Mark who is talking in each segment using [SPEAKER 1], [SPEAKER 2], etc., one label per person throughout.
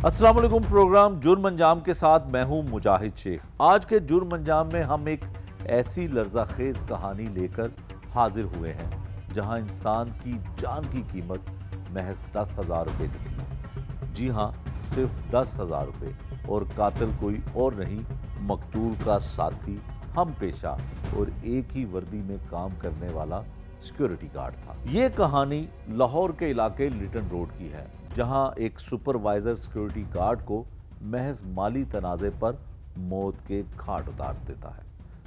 [SPEAKER 1] السلام علیکم، پروگرام جرم انجام کے ساتھ میں ہوں مجاہد شیخ۔ آج کے جرم انجام میں ہم ایک ایسی لرزہ خیز کہانی لے کر حاضر ہوئے ہیں جہاں انسان کی جان کی قیمت محض 10,000 روپے نکلی۔ جی ہاں، صرف 10,000 روپے، اور قاتل کوئی اور نہیں، مقتول کا ساتھی، ہم پیشہ اور ایک ہی وردی میں کام کرنے والا سیکیورٹی گارڈ تھا۔ یہ کہانی لاہور کے علاقے لٹن روڈ کی ہے، جہاں ایک سپروائزر سیکیورٹی گارڈ کو محض مالی تنازع پر موت کے گھاٹ اتار دیتا ہے۔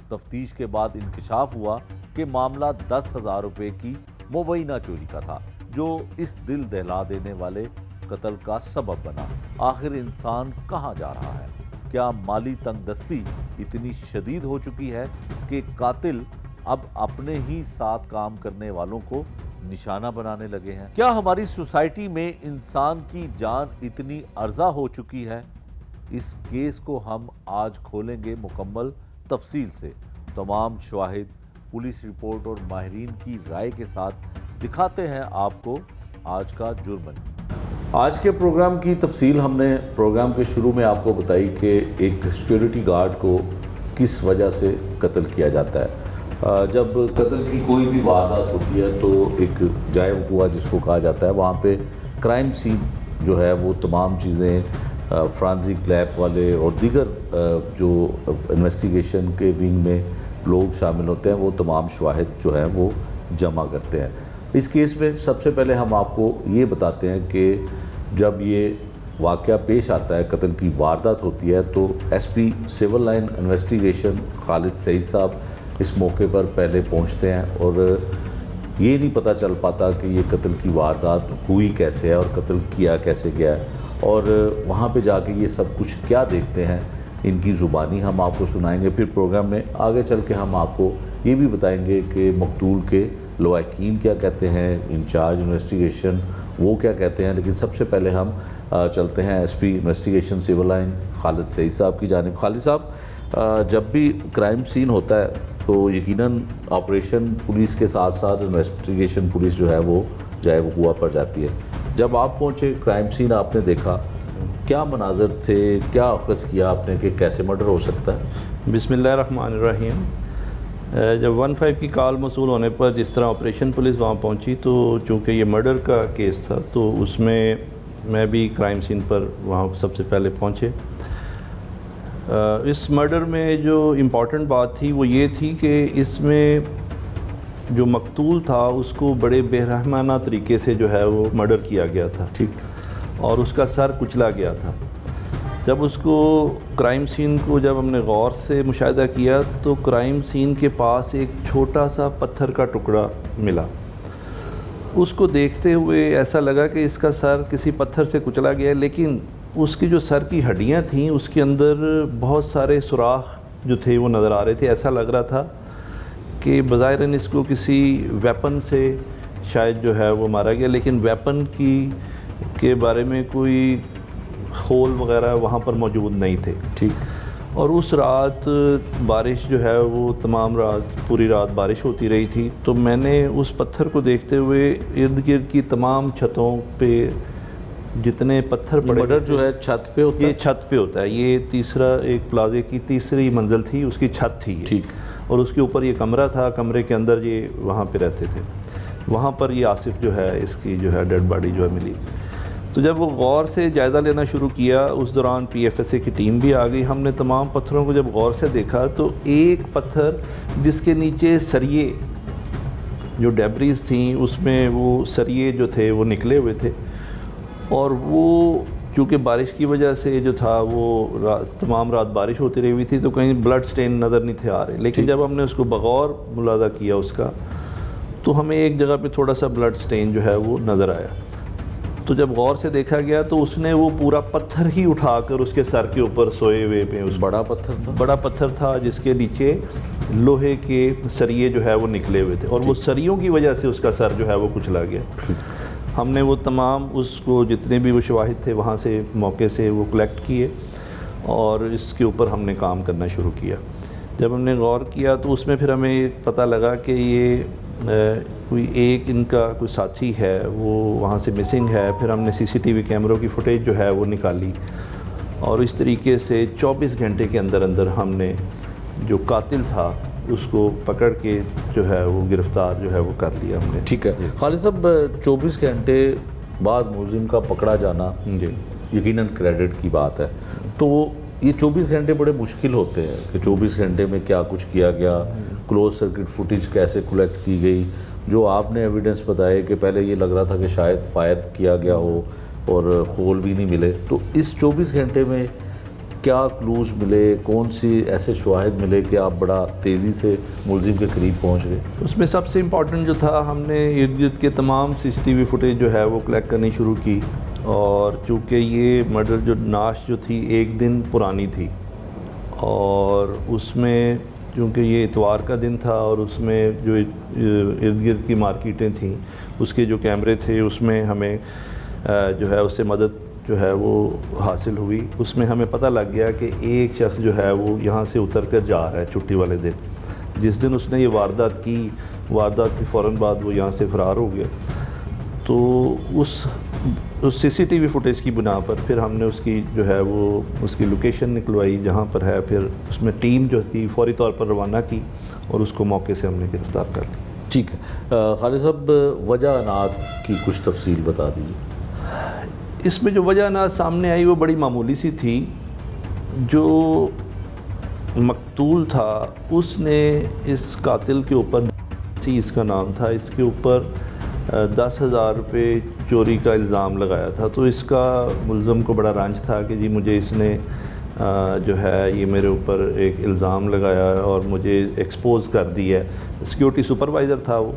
[SPEAKER 1] تفتیش کے بعد انکشاف ہوا کہ معاملہ 10,000 روپے کی مبینہ چوری کا تھا، جو اس دل دہلا دینے والے قتل کا سبب بنا۔ آخر انسان کہاں جا رہا ہے؟ کیا مالی تنگ دستی اتنی شدید ہو چکی ہے کہ قاتل اب اپنے ہی ساتھ کام کرنے والوں کو نشانہ بنانے لگے ہیں؟ کیا ہماری سوسائٹی میں انسان کی جان اتنی ارزاں ہو چکی ہے؟ اس کیس کو ہم آج کھولیں گے مکمل تفصیل سے، تمام شواہد، پولیس رپورٹ اور ماہرین کی رائے کے ساتھ دکھاتے ہیں آپ کو آج کا جرم۔ آج کے پروگرام کی تفصیل ہم نے پروگرام کے شروع میں آپ کو بتائی کہ ایک سیکیورٹی گارڈ کو کس وجہ سے قتل کیا جاتا ہے۔ جب قتل کی کوئی بھی واردات ہوتی ہے تو ایک جائے وقوع جس کو کہا جاتا ہے، وہاں پہ کرائم سین جو ہے وہ تمام چیزیں فرانزک لیب والے اور دیگر جو انویسٹیگیشن کے ونگ میں لوگ شامل ہوتے ہیں، وہ تمام شواہد جو ہیں وہ جمع کرتے ہیں۔ اس کیس میں سب سے پہلے ہم آپ کو یہ بتاتے ہیں کہ جب یہ واقعہ پیش آتا ہے، قتل کی واردات ہوتی ہے، تو S P civil line investigation Khalid Saeed صاحب اس موقع پر پہلے پہنچتے ہیں، اور یہ نہیں پتہ چل پاتا کہ یہ قتل کی واردات ہوئی کیسے ہے اور قتل کیا کیسے گیا ہے، اور وہاں پہ جا کے یہ سب کچھ کیا دیکھتے ہیں، ان کی زبانی ہم آپ کو سنائیں گے۔ پھر پروگرام میں آگے چل کے ہم آپ کو یہ بھی بتائیں گے کہ مقتول کے لواحقین کیا کہتے ہیں، انچارج انویسٹیگیشن وہ کیا کہتے ہیں۔ لیکن سب سے پہلے ہم چلتے ہیں S P investigation civil line Khalid Saeed صاحب کی جانب۔ خالد صاحب، جب بھی کرائم سین ہوتا ہے تو یقیناً آپریشن پولیس کے ساتھ ساتھ انویسٹیگیشن پولیس جو ہے وہ جائے وقوع پر جاتی ہے۔ جب آپ پہنچے کرائم سین، آپ نے دیکھا، کیا مناظر تھے، کیا اخذ کیا آپ نے کہ کیسے مرڈر ہو سکتا ہے؟
[SPEAKER 2] بسم اللہ الرحمن الرحیم۔ جب 15 کی کال موصول ہونے پر جس طرح آپریشن پولیس وہاں پہنچی، تو چونکہ یہ مرڈر کا کیس تھا تو اس میں بھی کرائم سین پر وہاں سب سے پہلے پہنچے۔ اس مرڈر میں جو امپورٹنٹ بات تھی وہ یہ تھی کہ اس میں جو مقتول تھا اس کو بڑے بے رحمانہ طریقے سے جو ہے وہ مرڈر کیا گیا تھا، ٹھیک، اور اس کا سر کچلا گیا تھا۔ جب اس کو کرائم سین کو جب ہم نے غور سے مشاہدہ کیا تو کرائم سین کے پاس ایک چھوٹا سا پتھر کا ٹکڑا ملا۔ اس کو دیکھتے ہوئے ایسا لگا کہ اس کا سر کسی پتھر سے کچلا گیا ہے، لیکن اس کی جو سر کی ہڈیاں تھیں اس کے اندر بہت سارے سوراخ جو تھے وہ نظر آ رہے تھے۔ ایسا لگ رہا تھا کہ بظاہراً اس کو کسی ویپن سے شاید جو ہے وہ مارا گیا، لیکن ویپن کے بارے میں کوئی خول وغیرہ وہاں پر موجود نہیں تھے، ٹھیک۔ اور اس رات بارش جو ہے وہ تمام رات، پوری رات بارش ہوتی رہی تھی، تو میں نے اس پتھر کو دیکھتے ہوئے ارد گرد کی تمام چھتوں پہ جتنے پتھر پڑے،
[SPEAKER 1] مرڈر جو ہے چھت پہ ہوتا ہے؟
[SPEAKER 2] یہ چھت پہ ہوتا ہے۔ یہ تیسرا ایک پلازے کی تیسری منزل تھی، اس کی چھت تھی یہ،
[SPEAKER 1] ٹھیک،
[SPEAKER 2] اور اس کے اوپر یہ کمرہ تھا، کمرے کے اندر یہ وہاں پہ رہتے تھے۔ وہاں پر یہ آصف جو ہے اس کی جو ہے ڈیڈ باڈی جو ہے ملی۔ تو جب وہ غور سے جائزہ لینا شروع کیا، اس دوران پی ایف ایس اے کی ٹیم بھی آ گئی۔ ہم نے تمام پتھروں کو جب غور سے دیکھا تو ایک پتھر جس کے نیچے سریے جو ڈیبریز تھیں، اس میں وہ سریے جو تھے وہ نکلے ہوئے تھے، اور وہ چونکہ بارش کی وجہ سے جو تھا وہ تمام رات بارش ہوتی رہی ہوئی تھی، تو کہیں بلڈ سٹین نظر نہیں تھے آ رہے۔ لیکن جب ہم نے اس کو بغور ملاحظہ کیا اس کا، تو ہمیں ایک جگہ پہ تھوڑا سا بلڈ سٹین جو ہے وہ نظر آیا۔ تو جب غور سے دیکھا گیا تو اس نے وہ پورا پتھر ہی اٹھا کر اس کے سر کے اوپر سوئے ہوئے پہ، اس
[SPEAKER 1] بڑا پتھر تھا؟
[SPEAKER 2] بڑا پتھر تھا جس کے نیچے لوہے کے سریے جو ہے وہ نکلے ہوئے تھے، اور وہ سریوں کی وجہ سے اس کا سر جو ہے وہ کچلا گیا۔ ہم نے وہ تمام اس کو جتنے بھی وہ شواہد تھے وہاں سے موقع سے وہ کلیکٹ کیے، اور اس کے اوپر ہم نے کام کرنا شروع کیا۔ جب ہم نے غور کیا تو اس میں پھر ہمیں پتہ لگا کہ یہ کوئی ایک ان کا کوئی ساتھی ہے وہ وہاں سے مسنگ ہے. پھر ہم نے CCTV کیمروں کی فوٹیج جو ہے وہ نکالی اور اس طریقے سے 24 گھنٹے کے اندر اندر ہم نے جو قاتل تھا اس کو پکڑ کے جو ہے وہ گرفتار جو ہے وہ کر لیا ہم نے.
[SPEAKER 1] ٹھیک ہے خالد صاحب، 24 گھنٹے بعد ملزم کا پکڑا جانا
[SPEAKER 2] جی
[SPEAKER 1] یقیناً کریڈٹ کی بات ہے. تو یہ 24 گھنٹے بڑے مشکل ہوتے ہیں کہ 24 گھنٹے میں کیا کچھ کیا گیا، کلوز سرکٹ فوٹیج کیسے کلیکٹ کی گئی. جو آپ نے ایویڈنس بتائے کہ پہلے یہ لگ رہا تھا کہ شاید فائر کیا گیا ہو اور خول بھی نہیں ملے، تو اس 24 گھنٹے میں کیا کلوز ملے، کون سی ایسے شواہد ملے کہ آپ بڑا تیزی سے ملزم کے قریب پہنچ گئے؟
[SPEAKER 2] اس میں سب سے امپورٹنٹ جو تھا، ہم نے ارد گرد کے تمام CCTV فوٹیج جو ہے وہ کلیکٹ کرنی شروع کی. اور چونکہ یہ مرڈر جو ناش جو تھی 1 دن پرانی تھی اور اس میں چونکہ یہ اتوار کا دن تھا اور اس میں جو ارد گرد کی مارکیٹیں تھیں اس کے جو کیمرے تھے اس میں ہمیں جو ہے اس سے مدد جو ہے وہ حاصل ہوئی. اس میں ہمیں پتہ لگ گیا کہ ایک شخص جو ہے وہ یہاں سے اتر کر جا رہا ہے چھٹی والے دن. جس دن اس نے یہ واردات کی کے فوراً بعد وہ یہاں سے فرار ہو گیا. تو اس CCTV فوٹیج کی بنا پر پھر ہم نے اس کی جو ہے وہ اس کی لوکیشن نکلوائی جہاں پر ہے. پھر اس میں ٹیم جو تھی فوری طور پر روانہ کی اور اس کو موقع سے ہم نے گرفتار کر لی.
[SPEAKER 1] ٹھیک ہے خالد صاحب، وجہ انات کی کچھ تفصیل بتا دیجیے.
[SPEAKER 2] اس میں جو وجہ انات سامنے آئی وہ بڑی معمولی سی تھی. جو مقتول تھا اس نے اس قاتل کے اوپر، اس کا نام تھا، اس کے اوپر 10,000 روپے چوری کا الزام لگایا تھا. تو اس کا ملزم کو بڑا رنج تھا کہ جی مجھے اس نے جو ہے یہ میرے اوپر ایک الزام لگایا اور مجھے ایکسپوز کر دی ہے. سیکیورٹی سپروائزر تھا وہ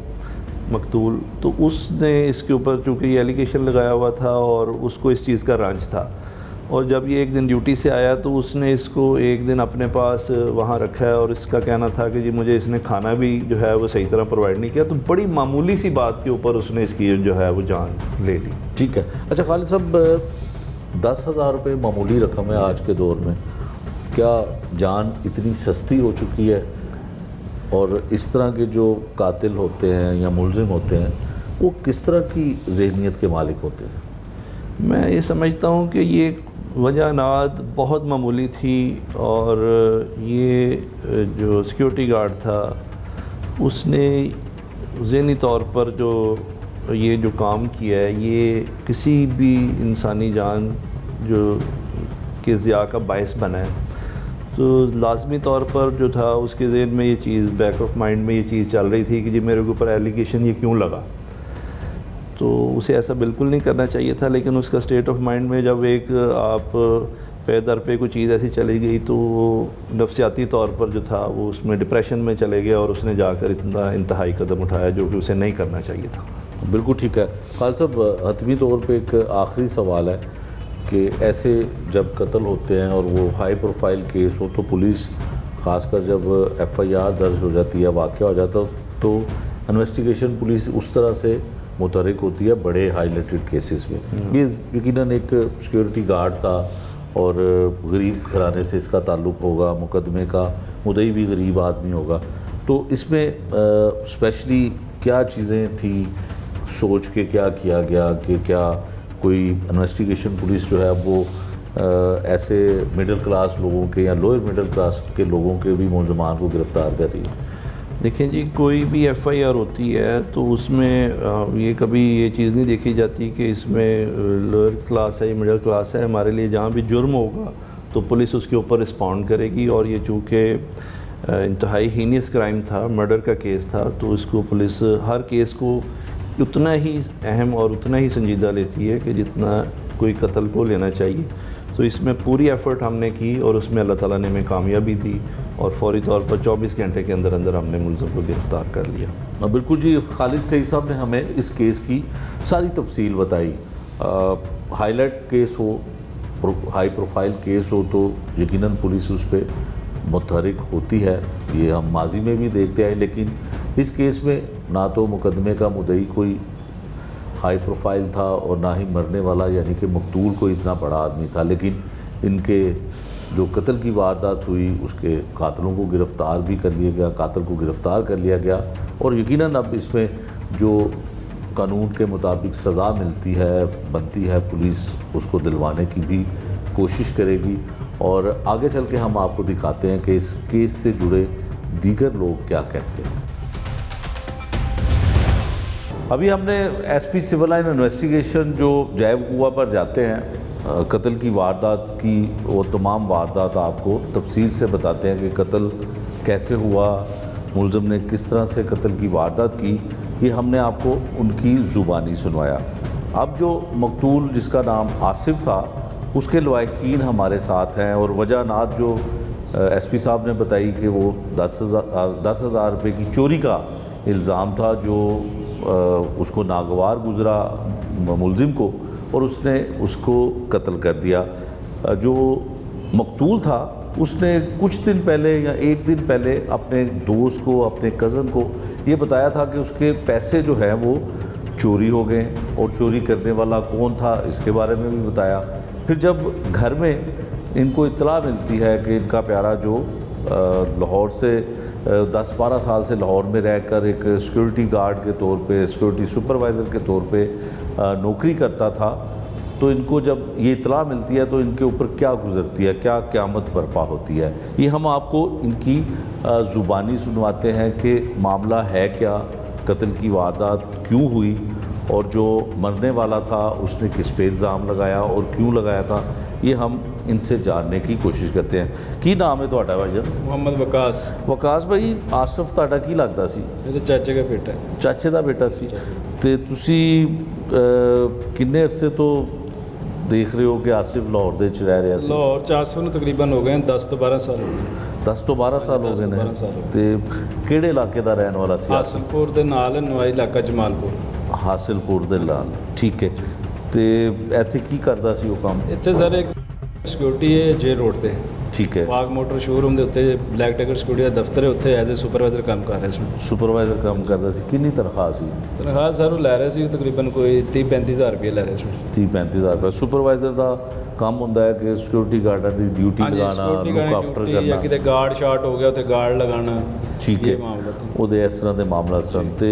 [SPEAKER 2] مقتول. تو اس نے اس کے اوپر چونکہ یہ ایلیگیشن لگایا ہوا تھا اور اس کو اس چیز کا رنج تھا. اور جب یہ 1 دن ڈیوٹی سے آیا تو اس نے اس کو 1 دن اپنے پاس وہاں رکھا ہے اور اس کا کہنا تھا کہ جی مجھے اس نے کھانا بھی جو ہے وہ صحیح طرح پرووائڈ نہیں کیا. تو بڑی معمولی سی بات کے اوپر اس نے اس کی جو ہے وہ جان لے لی.
[SPEAKER 1] ٹھیک ہے. اچھا خالد صاحب، 10,000 روپے معمولی رقم ہے آج کے دور میں. کیا جان اتنی سستی ہو چکی ہے؟ اور اس طرح کے جو قاتل ہوتے ہیں یا ملزم ہوتے ہیں وہ کس طرح کی ذہنیت کے مالک ہوتے ہیں؟
[SPEAKER 2] میں یہ سمجھتا ہوں کہ یہ وجہ انات بہت معمولی تھی. اور یہ جو سیکیورٹی گارڈ تھا اس نے ذہنی طور پر یہ جو کام کیا ہے یہ کسی بھی انسانی جان جو کہ ضیاع کا باعث بنا ہے. تو لازمی طور پر جو تھا اس کے ذہن میں یہ چیز، بیک آف مائنڈ میں یہ چیز چل رہی تھی کہ جی میرے اوپر ایلیگیشن یہ کیوں لگا. تو اسے ایسا بالکل نہیں کرنا چاہیے تھا. لیکن اس کا اسٹیٹ آف مائنڈ میں جب ایک آپ پے در پہ کوئی چیز ایسی چلی گئی تو وہ نفسیاتی طور پر جو تھا وہ اس میں ڈپریشن میں چلے گیا اور اس نے جا کر اتنا انتہائی قدم اٹھایا جو کہ اسے نہیں کرنا چاہیے تھا.
[SPEAKER 1] بالکل ٹھیک ہے. خالد صاحب، حتمی طور پہ ایک آخری سوال ہے کہ ایسے جب قتل ہوتے ہیں اور وہ ہائی پروفائل کیس ہو تو پولیس خاص کر جب FIR درج ہو جاتی ہے، واقعہ ہو جاتا تو انویسٹیگیشن پولیس اس طرح سے متحرک ہوتی ہے بڑے ہائی لائٹڈ کیسز میں. یہ یقیناً ایک سیکیورٹی گارڈ تھا اور غریب گھرانے سے اس کا تعلق ہوگا، مقدمے کا مدعی بھی غریب آدمی ہوگا. تو اس میں اسپیشلی کیا چیزیں تھیں سوچ کے کیا کیا گیا کہ کیا کوئی انویسٹیگیشن پولیس جو ہے وہ ایسے مڈل کلاس لوگوں کے یا لوئر مڈل کلاس کے لوگوں کے بھی ملزمان کو گرفتار کر رہی ہے؟
[SPEAKER 2] دیکھیں جی، کوئی بھی FIR ہوتی ہے تو اس میں یہ کبھی یہ چیز نہیں دیکھی جاتی کہ اس میں لوئر کلاس ہے یا مڈل کلاس ہے. ہمارے لیے جہاں بھی جرم ہوگا تو پولیس اس کے اوپر رسپونڈ کرے گی. اور یہ چونکہ انتہائی ہینیس کرائم تھا، مرڈر کا کیس تھا، تو اس کو پولیس ہر کیس کو اتنا ہی اہم اور اتنا ہی سنجیدہ لیتی ہے کہ جتنا کوئی قتل کو لینا چاہیے. تو اس میں پوری ایفرٹ ہم نے کی اور اس میں اللہ تعالیٰ نے ہمیں کامیابی دی اور فوری طور پر 24 گھنٹے کے اندر اندر ہم نے ملزم کو گرفتار کر لیا.
[SPEAKER 1] بالکل جی. خالد سعید صاحب نے ہمیں اس کیس کی ساری تفصیل بتائی. ہائی لائٹ کیس ہو، ہائی پروفائل کیس ہو تو یقیناً پولیس اس پہ متحرک ہوتی ہے. یہ ہم ماضی میں بھی دیکھتے آئے. لیکن اس کیس میں نہ تو مقدمے کا مدعی کوئی ہائی پروفائل تھا اور نہ ہی مرنے والا یعنی کہ مقتول کوئی اتنا بڑا آدمی تھا. لیکن ان کے جو قتل کی واردات ہوئی اس کے قاتلوں کو گرفتار بھی کر لیا گیا، قاتل کو گرفتار کر لیا گیا، اور یقیناً اب اس میں جو قانون کے مطابق سزا ملتی ہے بنتی ہے، پولیس اس کو دلوانے کی بھی کوشش کرے گی، اور آگے چل کے ہم آپ کو دکھاتے ہیں کہ اس کیس سے جڑے دیگر لوگ کیا کہتے ہیں۔ ابھی ہم نے S P civil line investigation جو جائے وقوع پر جاتے ہیں، قتل کی واردات کی وہ تمام واردات آپ کو تفصیل سے بتاتے ہیں کہ قتل کیسے ہوا، ملزم نے کس طرح سے قتل کی واردات کی، یہ ہم نے آپ کو ان کی زبانی سنوایا۔ اب جو مقتول جس کا نام آصف تھا اس کے لواحقین ہمارے ساتھ ہیں، اور وجہ جو ایس پی صاحب نے بتائی کہ وہ 10,000 روپے کی چوری کا الزام تھا جو اس کو ناگوار گزرا ملزم کو، اور اس نے اس کو قتل کر دیا۔ جو مقتول تھا اس نے کچھ دن پہلے یا ایک دن پہلے اپنے دوست کو، اپنے کزن کو یہ بتایا تھا کہ اس کے پیسے جو ہیں وہ چوری ہو گئے، اور چوری کرنے والا کون تھا اس کے بارے میں بھی بتایا۔ پھر جب گھر میں ان کو اطلاع ملتی ہے کہ ان کا پیارا جو لاہور سے 10-12 سال سے لاہور میں رہ کر ایک سیکورٹی گارڈ کے طور پہ، سیکورٹی سپروائزر کے طور پہ نوکری کرتا تھا، تو ان کو جب یہ اطلاع ملتی ہے تو ان کے اوپر کیا گزرتی ہے، کیا قیامت برپا ہوتی ہے، یہ ہم آپ کو ان کی زبانی سنواتے ہیں کہ معاملہ ہے کیا، قتل کی واردات کیوں ہوئی، اور جو مرنے والا تھا اس نے کس پہ الزام لگایا اور کیوں لگایا تھا، یہ ہم ان سے جاننے کی کوشش کرتے ہیں۔ کی نام ہے تہاڈا بھائی جان؟
[SPEAKER 3] محمد وقاص۔
[SPEAKER 1] وقاص بھائی، آصف تہاڈا کی لگدا سی؟
[SPEAKER 3] میرے چاچے کا بیٹا ہے۔
[SPEAKER 1] چاچے دا بیٹا سی، تے تسی کنے عرصے تو دیکھ رہے ہو کہ آصف لاہور دے وچ رہ رہا سی؟
[SPEAKER 3] لاہور 400 ਨੂੰ ਤਕਰੀਬਨ ਹੋ ਗਏ 10 ਤੋਂ 12 ਸਾਲ ਹੋ ਗਏ।
[SPEAKER 1] 10 ਤੋਂ 12 ਸਾਲ ਹੋ ਗਏ ਨੇ।
[SPEAKER 3] 12 ਸਾਲ ਹੋ
[SPEAKER 1] ਤੇ ਕਿਹੜੇ ਇਲਾਕੇ ਦਾ ਰਹਿਣ ਵਾਲਾ ਸੀ?
[SPEAKER 3] ਹਾਸਲਪੁਰ ਦੇ ਨਾਲ ਨਵਾਈ ਇਲਾਕਾ ਜਮਾਲਪੁਰ।
[SPEAKER 1] ਹਾਸਿਲਪੁਰ ਦੇ ਨਾਲ, ਠੀਕ ਹੈ। ਤੇ ਇੱਥੇ ਕੀ ਕਰਦਾ ਸੀ ਉਹ ਕੰਮ?
[SPEAKER 3] ਇੱਥੇ ਸਰ ਇੱਕ ਸਿਕਿਉਰਿਟੀ ਹੈ ਜੇ ਰੋਡ ਤੇ,
[SPEAKER 1] ਠੀਕ ਹੈ।
[SPEAKER 3] ਵਾਗ ਮੋਟਰ ਸ਼ੋਰੂਮ ਦੇ ਉੱਤੇ ਬਲੈਕ ਟਿਕਟ ਸਿਕਿਉਰਿਟੀ ਦਾ ਦਫ਼ਤਰ ਹੈ, ਉੱਥੇ ਐਜ਼ ਅ ਸੁਪਰਵਾਈਜ਼ਰ ਕੰਮ ਕਰ ਰਿਹਾ ਸੀ।
[SPEAKER 1] ਸੁਪਰਵਾਈਜ਼ਰ ਕੰਮ ਕਰਦਾ ਸੀ। ਕਿੰਨੀ ਤਨਖਾਹ ਸੀ?
[SPEAKER 3] ਤਨਖਾਹ ਸਰ ਉਹ ਲੈ ਰਿਹਾ ਸੀ ਤਕਰੀਬਨ ਕੋਈ 30-35 ਹਜ਼ਾਰ ਰੁਪਏ ਲੈ ਰਿਹਾ ਸੀ।
[SPEAKER 1] 30-35 ਹਜ਼ਾਰ ਰੁਪਏ। ਸੁਪਰਵਾਈਜ਼ਰ ਦਾ ਕੰਮ ਹੁੰਦਾ ਹੈ ਕਿ ਸਿਕਿਉਰਿਟੀ ਗਾਰਡਾਂ ਦੀ ਡਿਊਟੀ ਲਗਾਉਣਾ, ਲੁੱਕ ਆਫਟਰ
[SPEAKER 3] ਜਾਂ
[SPEAKER 1] ਕਰਨਾ।
[SPEAKER 3] ਕਿਤੇ ਗਾਰਡ ਸ਼ਾਰਟ ਹੋ ਗਿਆ ਉੱਥੇ ਗਾਰਡ ਲਗਾਉਣਾ,
[SPEAKER 1] ਠੀਕ ਹੈ।
[SPEAKER 3] ਇਹ ਮਾਮਲਾ ਤਾਂ
[SPEAKER 1] ਉਹਦੇ ਇਸ ਤਰ੍ਹਾਂ ਦੇ ਮਾਮਲਾ ਸਨ। ਤੇ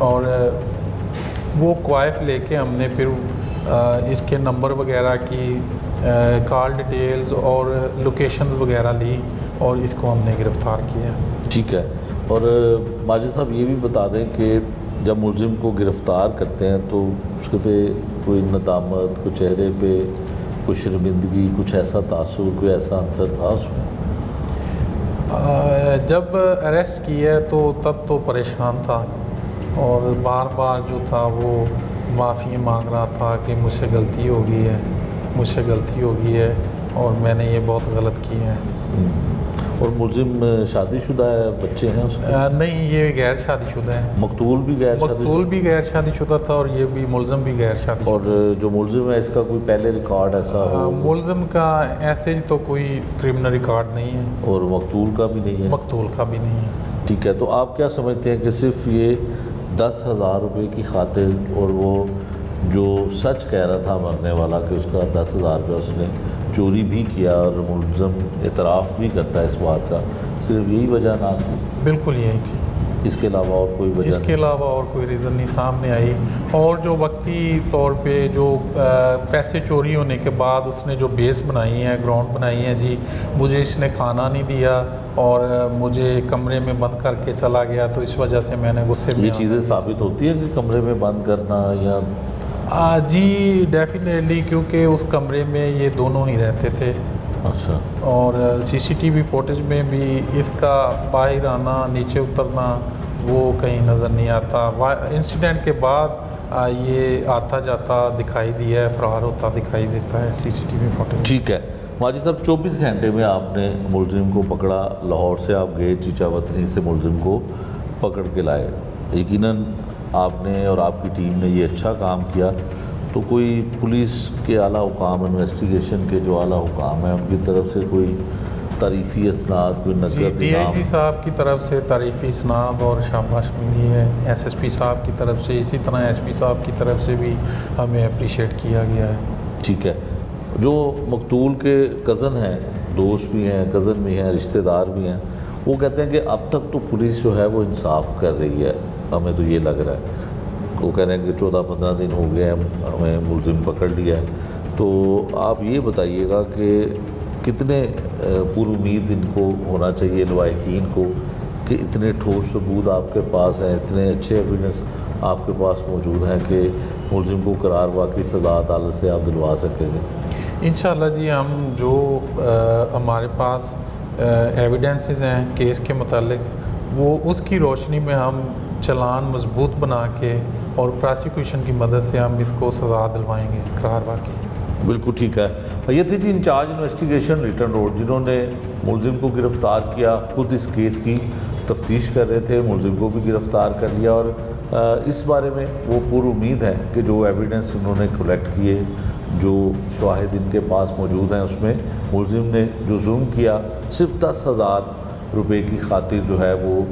[SPEAKER 4] اور وہ کوائف لے کے ہم نے پھر اس کے نمبر وغیرہ کی کال ڈیٹیلز اور لوکیشن وغیرہ لی اور اس کو ہم نے گرفتار کیا.
[SPEAKER 1] ٹھیک ہے. اور ماجد صاحب یہ بھی بتا دیں کہ جب ملزم کو گرفتار کرتے ہیں تو اس کے پہ کوئی ندامت، کوئی چہرے پہ کوئی شرمندگی، کچھ ایسا تاثر، کوئی ایسا عنصر تھا اس میں؟
[SPEAKER 4] جب اریسٹ کیا تو تب تو پریشان تھا اور بار بار جو تھا وہ معافی مانگ رہا تھا کہ مجھ سے غلطی ہو گئی ہے، مجھ سے غلطی ہو گئی ہے اور میں نے یہ بہت غلط کی ہے.
[SPEAKER 1] اور ملزم شادی شدہ ہے، بچے ہیں اس کے؟
[SPEAKER 4] نہیں، یہ غیر شادی شدہ ہے.
[SPEAKER 1] مقتول بھی غیر شادی
[SPEAKER 4] مقتول بھی غیر شادی شدہ تھا اور یہ بھی ملزم بھی غیر شادی شدہ.
[SPEAKER 1] اور جو ملزم ہے اس کا کوئی پہلے ریکارڈ ایسا ہو؟
[SPEAKER 4] ملزم کا ایسے تو کوئی کرمنل ریکارڈ نہیں ہے.
[SPEAKER 1] اور مقتول کا بھی نہیں ہے؟
[SPEAKER 4] مقتول کا بھی نہیں ہے.
[SPEAKER 1] ٹھیک ہے. تو آپ کیا سمجھتے ہیں کہ صرف یہ 10,000 روپے کی خاطر، اور وہ جو سچ کہہ رہا تھا مرنے والا کہ اس کا 10,000 روپے اس نے چوری بھی کیا اور ملزم اعتراف بھی کرتا ہے اس بات کا، صرف یہی وجہ نہ تھی؟
[SPEAKER 4] بالکل یہی تھی.
[SPEAKER 1] اس کے علاوہ اور کوئی وجہ؟
[SPEAKER 4] اس کے علاوہ اور کوئی ریزن نہیں سامنے آئی. اور جو وقتی طور پہ جو پیسے چوری ہونے کے بعد اس نے جو بیس بنائی ہیں، گراؤنڈ بنائی ہیں، جی مجھے اس نے کھانا نہیں دیا اور مجھے کمرے میں بند کر کے چلا گیا تو اس وجہ سے میں نے غصے میں.
[SPEAKER 1] یہ چیزیں ثابت ہوتی ہیں کہ کمرے میں بند کرنا یا؟
[SPEAKER 4] جی ڈیفینیٹلی، کیونکہ اس کمرے میں یہ دونوں ہی رہتے تھے.
[SPEAKER 1] اچھا.
[SPEAKER 4] اور سی سی ٹی وی فوٹیج میں بھی اس کا باہر آنا، نیچے اترنا وہ کہیں نظر نہیں آتا. انسیڈنٹ کے بعد یہ آتا جاتا دکھائی دیا ہے، فرار ہوتا دکھائی دیتا ہے سی سی ٹی وی فوٹیج.
[SPEAKER 1] ٹھیک ہے. ماجد صاحب 24 گھنٹے میں آپ نے ملزم کو پکڑا، لاہور سے آپ گئے چیچا وطنی سے ملزم کو پکڑ کے لائے. یقیناً آپ نے اور آپ کی ٹیم نے یہ اچھا کام کیا. تو کوئی پولیس کے اعلیٰ حکام، انویسٹیگیشن کے جو اعلیٰ حکام ہیں ان کی طرف سے کوئی تعریفی اسناد، کوئی نقد
[SPEAKER 4] ڈی آئی
[SPEAKER 1] انعام؟
[SPEAKER 4] جی صاحب کی طرف سے تعریفی اسناد اور شاباش ملی ہے. ایس ایس پی صاحب کی طرف سے، اسی طرح ایس پی صاحب کی طرف سے بھی ہمیں اپریشیٹ کیا گیا ہے.
[SPEAKER 1] ٹھیک ہے. جو مقتول کے کزن ہیں، دوست بھی ہیں، کزن بھی ہیں، رشتہ دار بھی ہیں، وہ کہتے ہیں کہ اب تک تو پولیس جو ہے وہ انصاف کر رہی ہے، ہمیں تو یہ لگ رہا ہے. وہ کہہ رہے ہیں کہ 14-15 دن ہو گئے ہمیں ملزم پکڑ لیا ہے. تو آپ یہ بتائیے گا کہ کتنے پر امید ان کو ہونا چاہیے لواحقین کو کہ اتنے ٹھوس ثبوت آپ کے پاس ہیں، اتنے اچھے ایویڈنس آپ کے پاس موجود ہیں کہ ملزم کو قرار واقعی سزا عدالت سے آپ دلوا سکیں گے؟
[SPEAKER 4] انشاءاللہ جی، ہم جو ہمارے پاس ایویڈنسز ہیں کیس کے متعلق، وہ اس کی روشنی میں ہم چلان مضبوط بنا کے اور پراسیکیوشن کی مدد سے ہم اس کو سزا دلوائیں گے قرار واقعی.
[SPEAKER 1] بالکل ٹھیک ہے. یہ تھی جی انچارج انویسٹیگیشن ریٹن روڈ، جنہوں نے ملزم کو گرفتار کیا، خود اس کیس کی تفتیش کر رہے تھے، ملزم کو بھی گرفتار کر لیا. اور اس بارے میں وہ پر امید ہے کہ جو ایویڈنس انہوں نے کلیکٹ کیے، جو شواہد ان کے پاس موجود ہیں، اس میں ملزم نے جو ظلم کیا صرف 10,000 روپے کی خاطر جو ہے وہ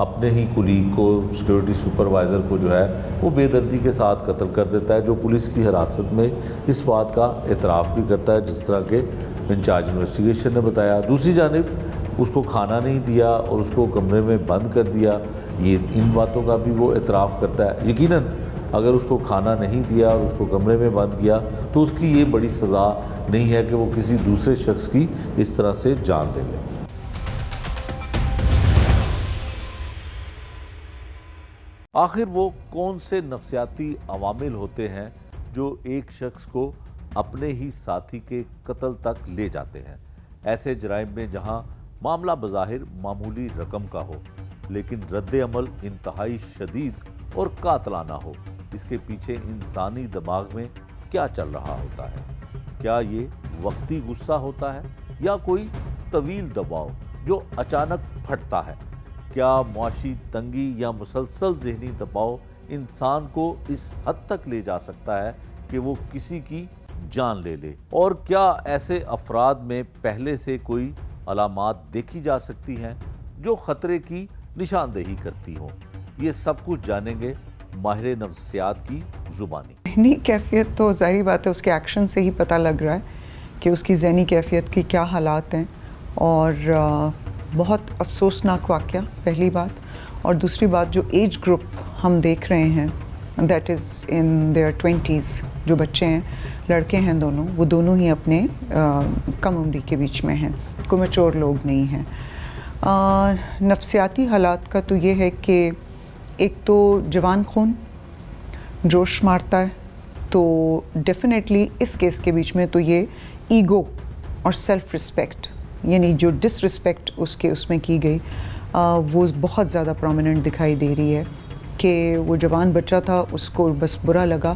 [SPEAKER 1] اپنے ہی کولیگ کو، سیکورٹی سپروائزر کو جو ہے وہ بے دردی کے ساتھ قتل کر دیتا ہے، جو پولیس کی حراست میں اس بات کا اعتراف بھی کرتا ہے جس طرح کہ انچارج انویسٹیگیشن نے بتایا. دوسری جانب اس کو کھانا نہیں دیا اور اس کو کمرے میں بند کر دیا، یہ ان باتوں کا بھی وہ اعتراف کرتا ہے. یقیناً اگر اس کو کھانا نہیں دیا اور اس کو کمرے میں بند کیا تو اس کی یہ بڑی سزا نہیں ہے کہ وہ کسی دوسرے شخص کی اس طرح سے جان لے لے. آخر وہ کون سے نفسیاتی عوامل ہوتے ہیں جو ایک شخص کو اپنے ہی ساتھی کے قتل تک لے جاتے ہیں؟ ایسے جرائم میں جہاں معاملہ بظاہر معمولی رقم کا ہو لیکن رد عمل انتہائی شدید اور قاتلانہ ہو، اس کے پیچھے انسانی دماغ میں کیا چل رہا ہوتا ہے؟ کیا یہ وقتی غصہ ہوتا ہے یا کوئی طویل دباؤ جو اچانک پھٹتا ہے؟ کیا معاشی تنگی یا مسلسل ذہنی دباؤ انسان کو اس حد تک لے جا سکتا ہے کہ وہ کسی کی جان لے لے؟ اور کیا ایسے افراد میں پہلے سے کوئی علامات دیکھی جا سکتی ہیں جو خطرے کی نشاندہی کرتی ہوں؟ یہ سب کچھ جانیں گے ماہر نفسیات کی زبانی.
[SPEAKER 5] ذہنی کیفیت تو ظاہری بات ہے اس کے ایکشن سے ہی پتہ لگ رہا ہے کہ اس کی ذہنی کیفیت کی کیا حالات ہیں. اور بہت افسوسناک واقعہ پہلی بات، اور دوسری بات جو ایج گروپ ہم دیکھ رہے ہیں that is in their 20s، جو بچے ہیں لڑکے ہیں دونوں، وہ دونوں ہی اپنے کم عمری کے بیچ میں ہیں، کوئی میچور لوگ نہیں ہیں. نفسیاتی حالات کا تو یہ ہے کہ ایک تو جوان خون جوش مارتا ہے، تو ڈیفینیٹلی اس کیس کے بیچ میں تو یہ ایگو اور سیلف رسپیکٹ، یعنی جو ڈس رسپیکٹ اس میں کی گئی وہ بہت زیادہ پرومیننٹ دکھائی دے رہی ہے کہ وہ جوان بچہ تھا، اس کو بس برا لگا.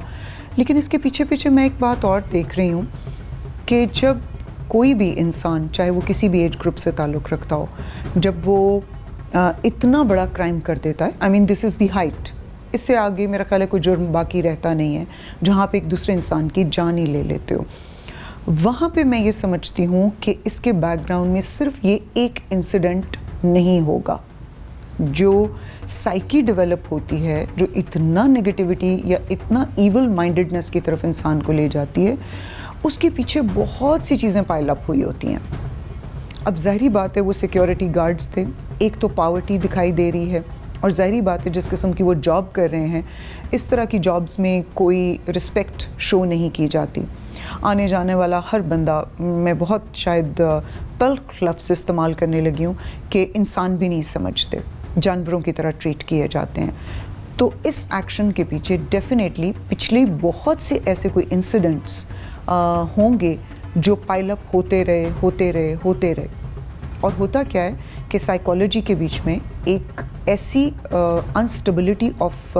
[SPEAKER 5] لیکن اس کے پیچھے میں ایک بات اور دیکھ رہی ہوں کہ جب کوئی بھی انسان، چاہے وہ کسی بھی ایج گروپ سے تعلق رکھتا ہو، جب وہ اتنا بڑا کرائم کر دیتا ہے، آئی مین دس از دی ہائٹ، اس سے آگے میرا خیال ہے کوئی جرم باقی رہتا نہیں ہے جہاں پہ ایک دوسرے انسان کی جان ہی لے لیتے ہو. وہاں پہ میں یہ سمجھتی ہوں کہ اس کے بیک گراؤنڈ میں صرف یہ ایک انسیڈنٹ نہیں ہوگا. جو سائیکی ڈیولپ ہوتی ہے، جو اتنا نگیٹیوٹی یا اتنا ایول مائنڈڈنس کی طرف انسان کو لے جاتی ہے، اس کے پیچھے بہت سی چیزیں پائل اپ ہوئی ہوتی ہیں. اب ظاہری بات ہے وہ سیکیورٹی گارڈز تھے، ایک تو پاورٹی دکھائی دے رہی ہے، اور ظاہری بات ہے جس قسم کی وہ جاب کر رہے ہیں، اس طرح کی جابز میں کوئی رسپیکٹ شو نہیں کی جاتی. آنے جانے والا ہر بندہ، میں بہت شاید تلخ لفظ استعمال کرنے لگی ہوں کہ انسان بھی نہیں سمجھتے، جانوروں کی طرح ٹریٹ کیے جاتے ہیں. تو اس ایکشن کے پیچھے ڈیفینیٹلی پچھلے بہت سے ایسے کوئی انسیڈنٹس ہوں گے جو پائل اپ ہوتے رہے. اور ہوتا کیا ہے کہ سائیکالوجی کے بیچ میں ایک ایسی انسٹیبلٹی آف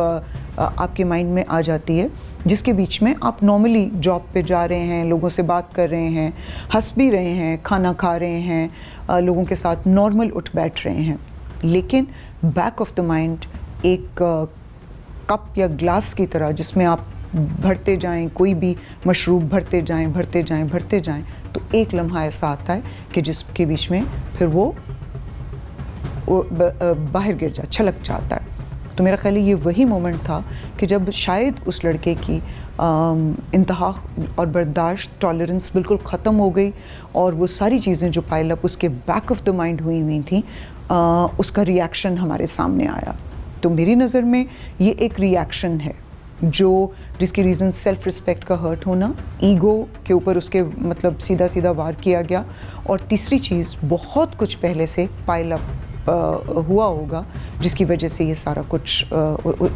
[SPEAKER 5] آپ کے مائنڈ میں آ جاتی ہے جس کے بیچ میں آپ نارملی جاب پہ جا رہے ہیں، لوگوں سے بات کر رہے ہیں، ہنس بھی رہے ہیں، کھانا کھا رہے ہیں، لوگوں کے ساتھ نارمل اٹھ بیٹھ رہے ہیں، لیکن بیک آف دا مائنڈ ایک کپ یا گلاس کی طرح جس میں آپ بھرتے جائیں، کوئی بھی مشروب بھرتے جائیں تو ایک لمحہ ایسا آتا ہے کہ جس کے بیچ میں پھر وہ باہر گر چھلک جاتا ہے. تو میرا خیال ہے یہ وہی مومنٹ تھا کہ جب شاید اس لڑکے کی انتہا اور برداشت، ٹالرنس بالکل ختم ہو گئی، اور وہ ساری چیزیں جو پائل اپ اس کے بیک آف دا مائنڈ ہوئی تھیں، اس کا ری ایکشن ہمارے سامنے آیا. تو میری نظر میں یہ ایک ری ایکشن ہے جس کی ریزن سیلف رسپیکٹ کا ہرٹ ہونا، ایگو کے اوپر اس کے مطلب سیدھا وار کیا گیا، اور تیسری چیز بہت کچھ پہلے سے پائل اپ ہوا ہوگا جس کی وجہ سے یہ سارا کچھ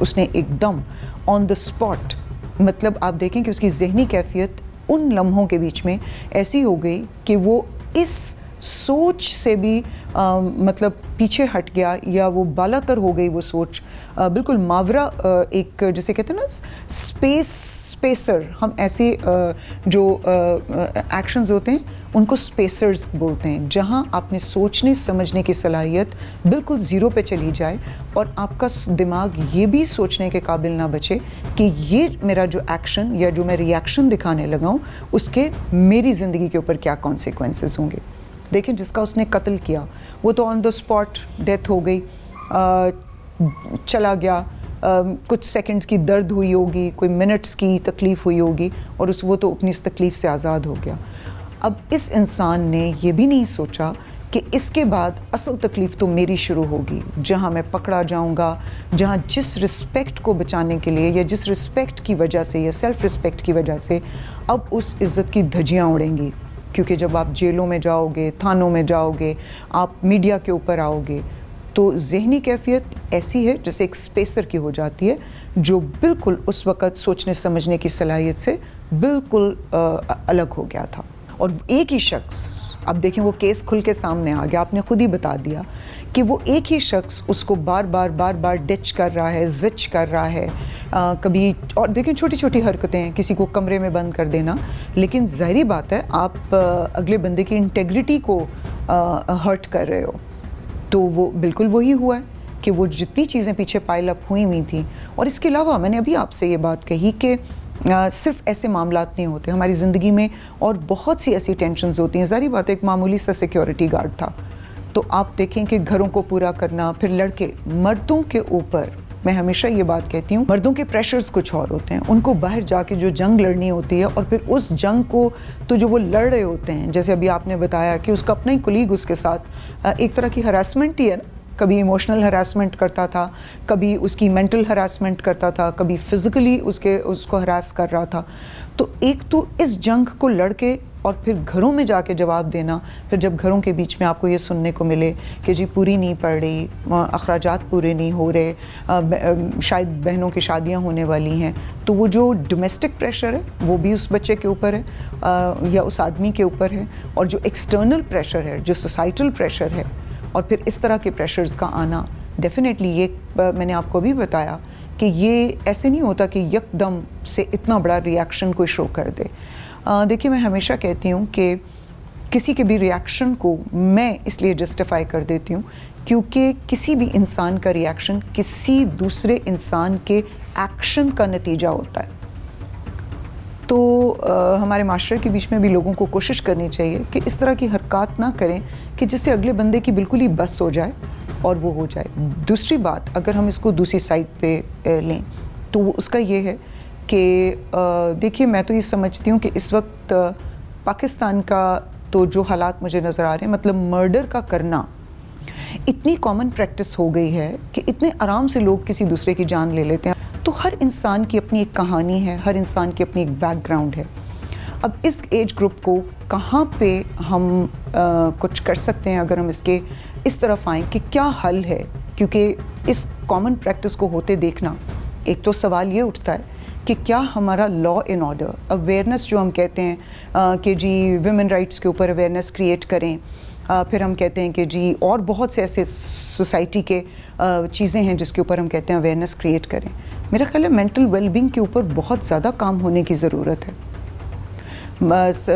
[SPEAKER 5] اس نے ایک دم آن دا اسپاٹ، مطلب آپ دیکھیں کہ اس کی ذہنی کیفیت ان لمحوں کے بیچ میں ایسی ہو گئی کہ وہ اس سوچ سے بھی مطلب پیچھے ہٹ گیا، یا وہ بالا تر ہو گئی وہ سوچ، بالکل ماورا ایک جیسے کہتے ہیں نا اسپیسر، ہم ایسے جو ایکشنز ہوتے ہیں ان کو اسپیسرز بولتے ہیں، جہاں آپ نے سوچنے سمجھنے کی صلاحیت بالکل زیرو پہ چلی جائے، اور آپ کا دماغ یہ بھی سوچنے کے قابل نہ بچے کہ یہ میرا جو ایکشن یا جو میں ری ایکشن دکھانے لگا ہوں اس کے میری زندگی کے اوپر کیا کانسیکوینسز ہوں گے. دیکھیں جس کا اس نے قتل کیا وہ تو آن دا اسپاٹ ڈیتھ ہو گئی، چلا گیا، کچھ سیکنڈز کی درد ہوئی ہوگی، کوئی منٹس کی تکلیف ہوئی ہوگی، اور وہ تو اپنی اس تکلیف سے آزاد ہو گیا. اب اس انسان نے یہ بھی نہیں سوچا کہ اس کے بعد اصل تکلیف تو میری شروع ہوگی، جہاں میں پکڑا جاؤں گا، جہاں جس رسپیکٹ کو بچانے کے لیے یا جس رسپیکٹ کی وجہ سے یا سیلف رسپیکٹ کی وجہ سے اب اس عزت کی دھجیاں اڑیں گی. کیونکہ جب آپ جیلوں میں جاؤ گے، تھانوں میں جاؤ گے، آپ میڈیا کے اوپر آؤ گے، تو ذہنی کیفیت ایسی ہے جیسے ایک اسپیسر کی ہو جاتی ہے جو بالکل اس وقت سوچنے سمجھنے کی صلاحیت سے بالکل الگ ہو گیا تھا. اور ایک ہی شخص، اب دیکھیں وہ کیس کھل کے سامنے آ گیا، آپ نے خود ہی بتا دیا کہ وہ ایک ہی شخص اس کو بار بار ڈچ کر رہا ہے، زچ کر رہا ہے، کبھی، اور دیکھیں چھوٹی چھوٹی حرکتیں ہیں، کسی کو کمرے میں بند کر دینا، لیکن ظاہری بات ہے آپ اگلے بندے کی انٹیگریٹی کو ہرٹ کر رہے ہو. تو وہ بالکل وہی ہوا ہے کہ وہ جتنی چیزیں پیچھے پائل اپ ہوئی تھیں. اور اس کے علاوہ میں نے ابھی آپ سے یہ بات کہی کہ صرف ایسے معاملات نہیں ہوتے ہماری زندگی میں، اور بہت سی ایسی ٹینشنز ہوتی ہیں. ظاہری بات ہے ایک معمولی سا سیکیورٹی گارڈ تھا، تو آپ دیکھیں کہ گھروں کو پورا کرنا، پھر لڑکے، مردوں کے اوپر میں ہمیشہ یہ بات کہتی ہوں، مردوں کے پریشرز کچھ اور ہوتے ہیں، ان کو باہر جا کے جو جنگ لڑنی ہوتی ہے، اور پھر اس جنگ کو تو جو وہ لڑ رہے ہوتے ہیں، جیسے ابھی آپ نے بتایا کہ اس کا اپنا ہی کولیگ اس کے ساتھ، ایک طرح کی ہراسمنٹ ہی ہے نا، کبھی ایموشنل ہراسمنٹ کرتا تھا, کبھی اس کی مینٹل ہراسمنٹ کرتا تھا, کبھی فزیکلی اس کو ہراس کر رہا تھا. تو ایک تو اس جنگ کو لڑ کے اور پھر گھروں میں جا کے جواب دینا, پھر جب گھروں کے بیچ میں آپ کو یہ سننے کو ملے کہ جی پوری نہیں پڑ رہی, اخراجات پورے نہیں ہو رہے, شاید بہنوں کی شادیاں ہونے والی ہیں, تو وہ جو ڈومیسٹک پریشر ہے وہ بھی اس بچے کے اوپر ہے یا اس آدمی کے اوپر ہے, اور جو ایکسٹرنل پریشر ہے, جو سوسائٹل پریشر ہے, اور پھر اس طرح کے پریشرز کا آنا, ڈیفینیٹلی یہ میں نے آپ کو بھی بتایا کہ یہ ایسے نہیں ہوتا کہ یکدم سے اتنا بڑا ریاکشن کوئی شو کر دے. دیکھیے میں ہمیشہ کہتی ہوں کہ کسی کے بھی ریاکشن کو میں اس لیے جسٹیفائی کر دیتی ہوں کیونکہ کسی بھی انسان کا ریاکشن کسی دوسرے انسان کے ایکشن کا نتیجہ ہوتا ہے. تو ہمارے معاشرے کے بیچ میں بھی لوگوں کو کوشش کرنی چاہیے کہ اس طرح کی حرکات نہ کریں کہ جس سے اگلے بندے کی بالکل ہی بس ہو جائے اور وہ ہو جائے. دوسری بات, اگر ہم اس کو دوسری سائڈ پہ لیں تو وہ اس کا یہ ہے کہ دیکھیے میں تو یہ سمجھتی ہوں کہ اس وقت پاکستان کا تو جو حالات مجھے نظر آ رہے ہیں, مطلب مرڈر کا کرنا اتنی کامن پریکٹس ہو گئی ہے کہ اتنے آرام سے لوگ کسی دوسرے کی جان لے لیتے ہیں. تو ہر انسان کی اپنی ایک کہانی ہے, ہر انسان کی اپنی ایک بیک گراؤنڈ ہے. اب اس ایج گروپ کو کہاں پہ ہم کچھ کر سکتے ہیں اگر ہم اس طرف آئیں کہ کیا حل ہے, کیونکہ اس کامن پریکٹس کو ہوتے دیکھنا ایک تو سوال یہ اٹھتا ہے کہ کیا ہمارا لا اینڈ آرڈر, اویئرنیس جو ہم کہتے ہیں کہ جی ویمن رائٹس کے اوپر اویئرنیس کریٹ کریں, پھر ہم کہتے ہیں کہ جی اور بہت سے ایسے سوسائٹی کے چیزیں ہیں جس کے اوپر ہم کہتے ہیں اویئرنیس کریٹ کریں. میرا خیال ہے مینٹل ویل بینگ کے اوپر بہت زیادہ کام ہونے کی ضرورت ہے,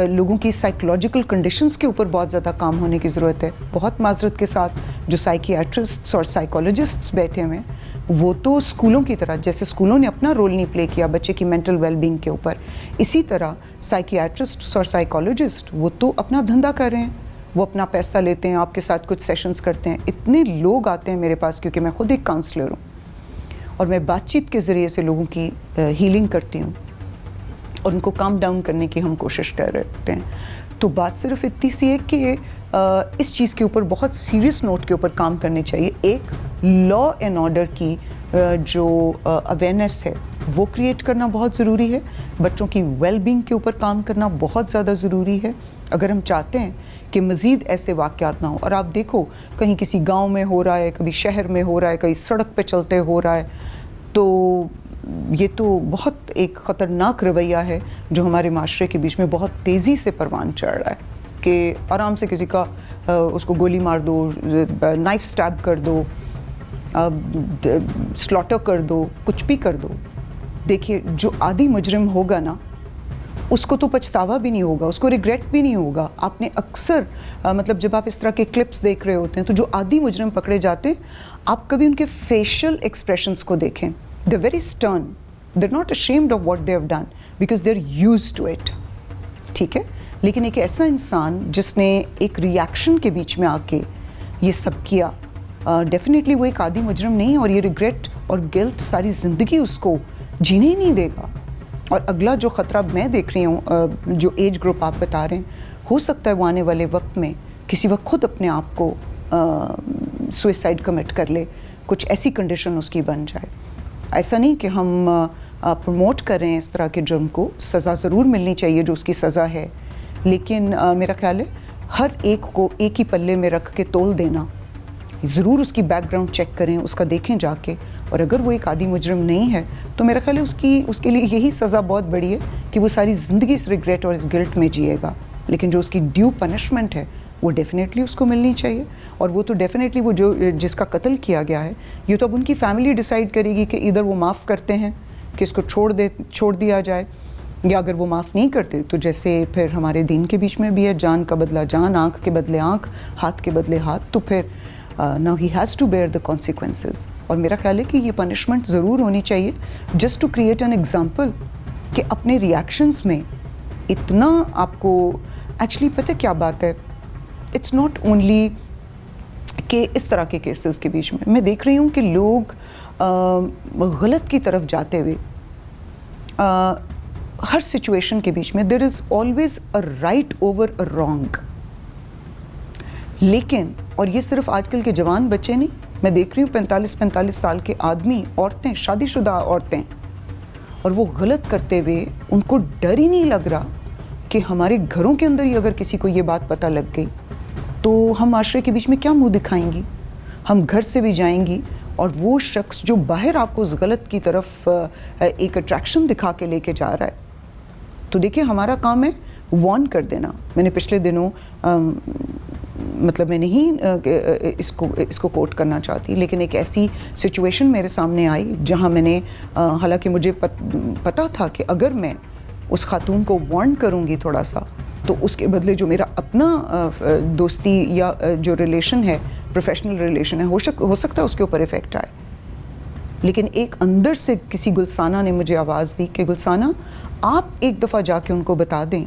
[SPEAKER 5] لوگوں کی سائیکولوجیکل کنڈیشنز کے اوپر بہت زیادہ کام ہونے کی ضرورت ہے. بہت معذرت کے ساتھ جو سائیکیاٹرسٹس اور سائیکولوجسٹس بیٹھے ہوئے ہیں وہ تو اسکولوں کی طرح, جیسے اسکولوں نے اپنا رول نہیں پلے کیا بچے کی مینٹل ویل بینگ کے اوپر, اسی طرح سائیکیاٹرسٹس اور سائیکولوجسٹ وہ تو اپنا دھندا کر رہے ہیں, وہ اپنا پیسہ لیتے ہیں, آپ کے ساتھ کچھ سیشنز کرتے ہیں. اتنے لوگ آتے ہیں میرے پاس کیونکہ میں خود ایک کاؤنسلر ہوں اور میں بات چیت کے ذریعے سے لوگوں کی ہیلنگ کرتی ہوں اور ان کو کام ڈاؤن کرنے کی ہم کوشش کر رہے ہوتے ہیں. تو بات صرف اتنی سی ہے کہ اس چیز کے اوپر بہت سیریس نوٹ کے اوپر کام کرنے چاہیے. ایک لا اینڈ آرڈر کی جو اویئرنیس ہے وہ کریٹ کرنا بہت ضروری ہے, بچوں کی ویل بینگ کے اوپر کام کرنا بہت زیادہ ضروری ہے اگر ہم چاہتے ہیں کہ مزید ایسے واقعات نہ ہوں. اور آپ دیکھو کہیں کسی گاؤں میں ہو رہا ہے, کبھی شہر میں ہو رہا ہے, کہیں سڑک پہ چلتے ہو رہا ہے, تو یہ تو بہت ایک خطرناک رویہ ہے جو ہمارے معاشرے کے بیچ میں بہت تیزی سے پروان چڑھ رہا ہے کہ آرام سے کسی کا اس کو گولی مار دو, نائف سٹیب کر دو, سلاٹر کر دو, کچھ بھی کر دو. دیکھیے جو عادی مجرم ہوگا نا اس کو تو پچھتاوا بھی نہیں ہوگا, اس کو ریگریٹ بھی نہیں ہوگا. آپ نے اکثر مطلب جب آپ اس طرح کے کلپس دیکھ رہے ہوتے ہیں تو جو عادی مجرم پکڑے جاتے ہیں آپ کبھی ان کے فیشل ایکسپریشنز کو دیکھیں. They're very stern. They're not ashamed of what they have done because they're used to it. ٹھیک ہے, لیکن ایک ایسا انسان جس نے ایک ریاکشن کے بیچ میں آ کے یہ سب کیا, ڈیفینیٹلی وہ ایک عادی مجرم نہیں, اور یہ ریگریٹ اور گلٹ ساری زندگی اس کو جینے ہی نہیں دے گا. اور اگلا جو خطرہ میں دیکھ رہی ہوں جو ایج گروپ آپ بتا رہے ہیں, ہو سکتا ہے وہ آنے والے وقت میں کسی وقت خود اپنے آپ کو سوئسائڈ کمٹ کر لے, کچھ ایسی کنڈیشن اس کی بن جائے. ایسا نہیں کہ ہم پروموٹ کر رہے ہیں اس طرح کے جرم کو, سزا ضرور ملنی چاہیے جو اس کی سزا ہے, لیکن میرا خیال ہے ہر ایک کو ایک ہی پلے میں رکھ کے تول دینا, ضرور اس کی بیک گراؤنڈ چیک کریں, اس کا دیکھیں جا کے, اور اگر وہ ایک عادی مجرم نہیں ہے تو میرا خیال ہے اس کے لیے یہی سزا بہت بڑی ہے کہ وہ ساری زندگی اس ریگریٹ اور اس گلٹ میں جیے گا. لیکن جو اس کی ڈیو پنشمنٹ ہے وہ ڈیفینیٹلی اس کو ملنی چاہیے, اور وہ تو ڈیفینیٹلی وہ جو جس کا قتل کیا گیا ہے یہ تو اب ان کی فیملی ڈیسائیڈ کرے گی کہ ادھر وہ معاف کرتے ہیں کہ اس کو چھوڑ دیا جائے, یا اگر وہ معاف نہیں کرتے تو جیسے پھر ہمارے دین کے بیچ میں بھی ہے, جان کا بدلہ جان, آنکھ کے بدلے آنکھ, ہاتھ کے بدلے ہاتھ, تو پھر now he has to bear the consequences. اور میرا خیال ہے کہ یہ پنشمنٹ ضرور ہونی چاہیے just to create an example کہ اپنے ریاکشنز میں اتنا آپ کو ایکچولی پتہ کیا بات ہے, اٹس ناٹ اونلی کہ اس طرح کے کیسز کے بیچ میں دیکھ رہی ہوں کہ لوگ غلط کی طرف جاتے ہوئے ہر سچویشن کے بیچ میں there is always a right over a wrong. لیکن اور یہ صرف آج کل کے جوان بچے نہیں, میں دیکھ رہی ہوں 45 سال کے آدمی، عورتیں، شادی شدہ عورتیں، اور وہ غلط کرتے ہوئے ان کو ڈر ہی نہیں لگ رہا کہ ہمارے گھروں کے اندر ہی اگر کسی کو یہ بات پتہ لگ گئی تو ہم معاشرے کے بیچ میں کیا منہ دکھائیں گی؟ ہم گھر سے بھی جائیں گی اور وہ شخص جو باہر آپ کو اس غلط کی طرف ایک اٹریکشن دکھا کے لے کے جا رہا ہے، تو دیکھیں ہمارا کام ہے وارن کر دینا. میں نے پچھلے دنوں مطلب میں نہیں اس کو کوٹ کرنا چاہتی، لیکن ایک ایسی سچویشن میرے سامنے آئی جہاں میں نے حالانکہ مجھے پتہ تھا کہ اگر میں اس خاتون کو وارن کروں گی تھوڑا سا تو اس کے بدلے جو میرا اپنا دوستی یا جو ریلیشن ہے، پروفیشنل ریلیشن ہے، ہو سکتا ہے اس کے اوپر افیکٹ آئے. لیکن ایک اندر سے کسی گلسانہ نے مجھے آواز دی کہ گلسانہ آپ ایک دفعہ جا کے ان کو بتا دیں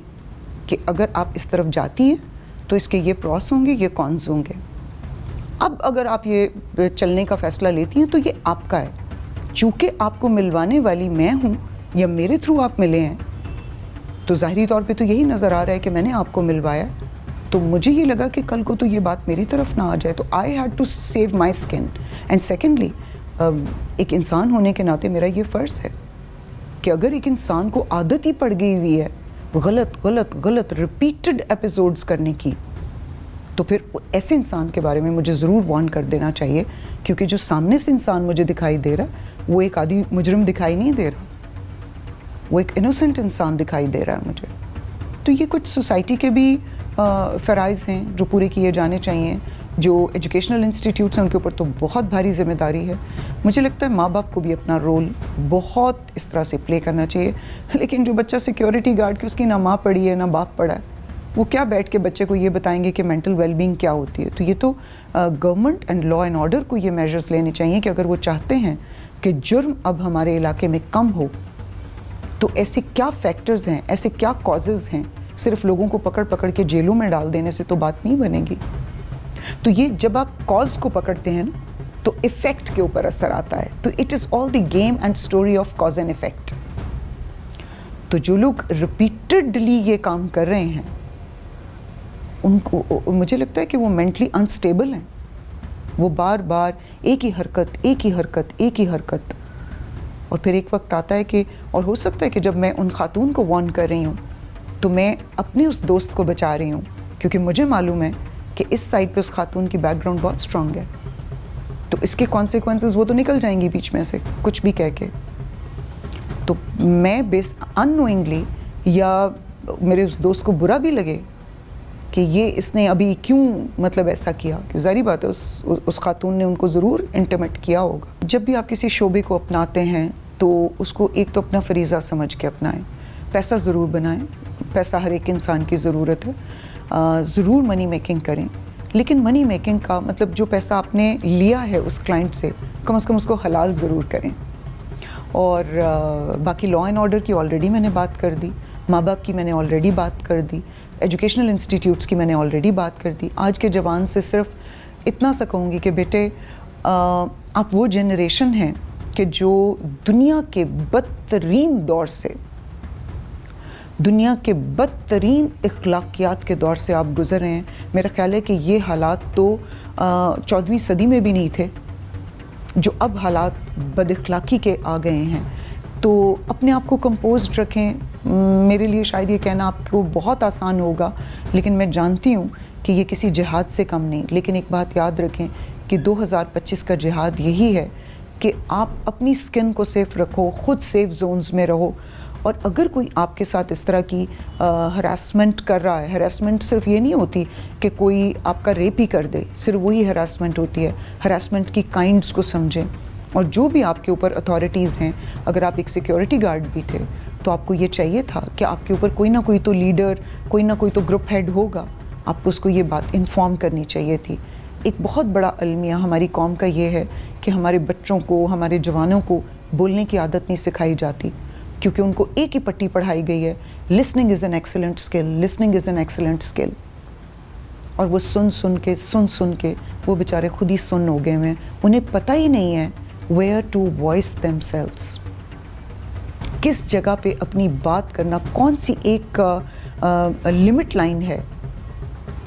[SPEAKER 5] کہ اگر آپ اس طرف جاتی ہیں تو اس کے یہ پروس ہوں گے، یہ کونز ہوں گے. اب اگر آپ یہ چلنے کا فیصلہ لیتی ہیں تو یہ آپ کا ہے. چونکہ آپ کو ملوانے والی میں ہوں یا میرے تھرو آپ ملے ہیں تو ظاہری طور پہ تو یہی نظر آ رہا ہے کہ میں نے آپ کو ملوایا. تو مجھے یہ لگا کہ کل کو تو یہ بات میری طرف نہ آ جائے، تو I had to save my skin. And secondly ایک انسان ہونے کے ناطے میرا یہ فرض ہے کہ اگر ایک انسان کو عادت ہی پڑ گئی ہوئی ہے غلط ریپیٹڈ ایپیسوڈز کرنے کی، تو پھر ایسے انسان کے بارے میں مجھے ضرور وارن کر دینا چاہیے، کیونکہ جو سامنے سے انسان مجھے دکھائی دے رہا ہے وہ ایک عادی مجرم دکھائی نہیں دے رہا، وہ ایک انوسنٹ انسان دکھائی دے رہا ہے مجھے. تو یہ کچھ سوسائٹی کے بھی فرائض ہیں جو پورے کیے جانے چاہیے. جو ایجوکیشنل انسٹیٹیوٹس ہیں ان کے اوپر تو بہت بھاری ذمہ داری ہے. مجھے لگتا ہے ماں باپ کو بھی اپنا رول بہت اس طرح سے پلے کرنا چاہیے. لیکن جو بچہ سیکیورٹی گارڈ کی اس کی نہ ماں پڑھی ہے نہ باپ پڑھا ہے، وہ کیا بیٹھ کے بچے کو یہ بتائیں گے کہ مینٹل ویل بینگ کیا ہوتی ہے؟ تو یہ تو government and law and order کو یہ میجرز لینے چاہیے کہ اگر وہ چاہتے ہیں کہ جرم اب ہمارے علاقے میں کم ہو تو ایسے کیا فیکٹرز ہیں، ایسے کیا کازز ہیں. صرف لوگوں کو پکڑ کے جیلوں میں ڈال دینے سے تو بات نہیں بنے گی. تو یہ جب آپ کاز کو پکڑتے ہیں نا تو افیکٹ کے اوپر اثر آتا ہے. تو it is all the game and story of cause and effect. تو جو لوگ ریپیٹڈلی یہ کام کر رہے ہیں ان کو مجھے لگتا ہے کہ وہ مینٹلی انسٹیبل ہیں. وہ بار بار ایک ہی حرکت اور پھر ایک وقت آتا ہے کہ، اور ہو سکتا ہے کہ جب میں ان خاتون کو وارن کر رہی ہوں تو میں اپنے اس دوست کو بچا رہی ہوں، کیونکہ مجھے معلوم ہے کہ اس سائڈ پہ اس خاتون کی بیک گراؤنڈ بہت اسٹرانگ ہے. تو اس کے کانسیکوینسز وہ تو نکل جائیں گی بیچ میں سے کچھ بھی کہہ کے. تو میں ان نوئنگلی یا میرے اس دوست کو برا بھی لگے کہ یہ اس نے ابھی کیوں مطلب ایسا کیا، کہ ظاہری بات ہے اس خاتون نے ان کو ضرور انٹیمیٹ کیا ہوگا. جب بھی آپ کسی شعبے کو اپناتے ہیں تو اس کو ایک تو اپنا فریضہ سمجھ کے اپنائیں. پیسہ ضرور بنائیں، پیسہ ہر ایک انسان کی ضرورت ہے. ضرور منی میکنگ کریں، لیکن منی میکنگ کا مطلب جو پیسہ آپ نے لیا ہے اس کلائنٹ سے کم از کم اس کو حلال ضرور کریں. اور باقی لا اینڈ آرڈر کی آلریڈی میں نے بات کر دی، ماں باپ کی میں نے آلریڈی بات کر دی، ایجوکیشنل انسٹیٹیوٹس کی میں نے آلریڈی بات کر دی. آج کے جوان سے صرف اتنا سا کہوں گی کہ بیٹے آپ وہ جنریشن ہیں کہ جو دنیا کے بدترین دور سے، دنیا کے بدترین اخلاقیات کے دور سے آپ گزر رہے ہیں. میرا خیال ہے کہ یہ حالات تو 14ویں صدی میں بھی نہیں تھے جو اب حالات بد اخلاقی کے آ گئے ہیں. تو اپنے آپ کو کمپوزڈ رکھیں. میرے لیے شاید یہ کہنا آپ کو بہت آسان ہوگا، لیکن میں جانتی ہوں کہ یہ کسی جہاد سے کم نہیں. لیکن ایک بات یاد رکھیں کہ 2025 کا جہاد یہی ہے کہ آپ اپنی سکن کو سیف رکھو، خود سیف زونز میں رہو. اور اگر کوئی آپ کے ساتھ اس طرح کی ہراسمنٹ کر رہا ہے، ہراسمنٹ صرف یہ نہیں ہوتی کہ کوئی آپ کا ریپ ہی کر دے، صرف وہی ہراسمنٹ ہوتی ہے. ہراسمنٹ کی کائنڈز کو سمجھیں. اور جو بھی آپ کے اوپر اتھارٹیز ہیں، اگر آپ ایک سیکیورٹی گارڈ بھی تھے تو آپ کو یہ چاہیے تھا کہ آپ کے اوپر کوئی نہ کوئی تو لیڈر، کوئی نہ کوئی تو گروپ ہیڈ ہوگا، آپ کو اس کو یہ بات انفارم کرنی چاہیے تھی. ایک بہت بڑا المیہ ہماری قوم کا یہ ہے کہ ہمارے بچوں کو، ہمارے جوانوں کو بولنے کی عادت نہیں سکھائی جاتی، کیونکہ ان کو ایک ہی پٹی پڑھائی گئی ہے، listening is an excellent skill, listening is an excellent skill. اور وہ سن کے وہ بیچارے خود ہی سن ہو گئے ہیں. انہیں پتہ ہی نہیں ہے where to voice themselves, کس جگہ پہ اپنی بات کرنا، کون سی ایک لمٹ لائن ہے